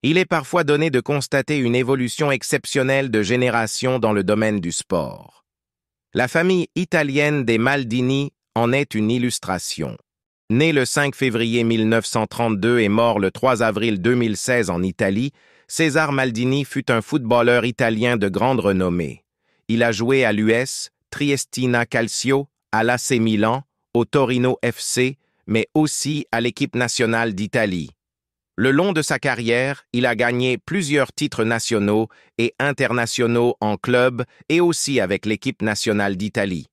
Il est parfois donné de constater une évolution exceptionnelle de génération dans le domaine du sport. La famille italienne des Maldini en est une illustration. Né le 5 février 1932 et mort le 3 avril 2016 en Italie, César Maldini fut un footballeur italien de grande renommée. Il a joué à l'US, Triestina Calcio, à l'AC Milan, au Torino FC, mais aussi à l'équipe nationale d'Italie. Le long de sa carrière, il a gagné plusieurs titres nationaux et internationaux en club et aussi avec l'équipe nationale d'Italie.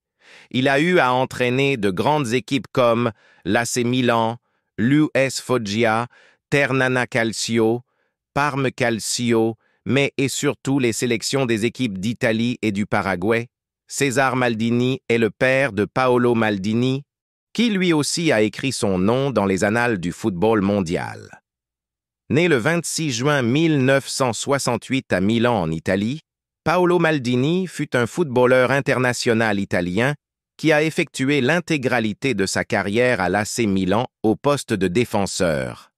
Il a eu à entraîner de grandes équipes comme l'AC Milan, l'US Foggia, Ternana Calcio, Parme Calcio, mais et surtout les sélections des équipes d'Italie et du Paraguay. César Maldini est le père de Paolo Maldini, qui lui aussi a écrit son nom dans les annales du football mondial. Né le 26 juin 1968 à Milan en Italie, Paolo Maldini fut un footballeur international italien qui a effectué l'intégralité de sa carrière à l'AC Milan au poste de défenseur.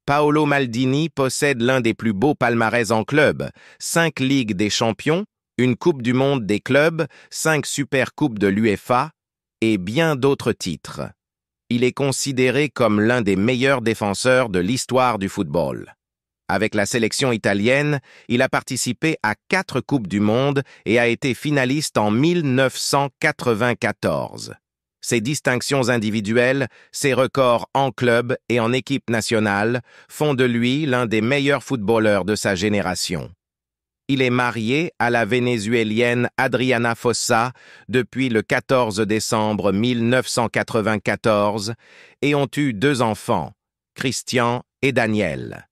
Paolo Maldini possède l'un des plus beaux palmarès en club, 5 Ligues des Champions, une Coupe du Monde des clubs, 5 Supercoupes de l'UEFA et bien d'autres titres. Il est considéré comme l'un des meilleurs défenseurs de l'histoire du football. Avec la sélection italienne, il a participé à 4 Coupes du Monde et a été finaliste en 1994. Ses distinctions individuelles, ses records en club et en équipe nationale font de lui l'un des meilleurs footballeurs de sa génération. Il est marié à la Vénézuélienne Adriana Fossa depuis le 14 décembre 1994 et ont eu 2 enfants, Christian et Daniel.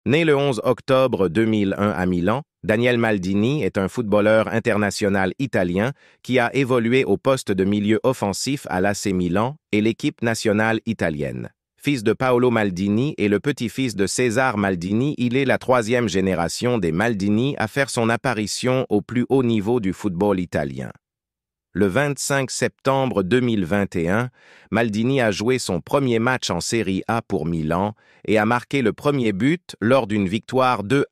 Né le 11 octobre 2001 à Milan, Daniel Maldini est un footballeur international italien qui a évolué au poste de milieu offensif à l'AC Milan et l'équipe nationale italienne. Fils de Paolo Maldini et le petit-fils de César Maldini, il est la 3e génération des Maldini à faire son apparition au plus haut niveau du football italien. Le 25 septembre 2021, Maldini a joué son premier match en Serie A pour Milan et a marqué le premier but lors d'une victoire 2-1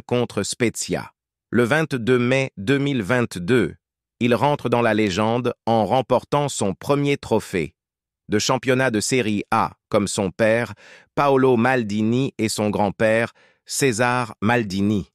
contre Spezia. Le 22 mai 2022, il rentre dans la légende en remportant son premier trophée de championnat de Serie A, comme son père, Paolo Maldini, et son grand-père, César Maldini.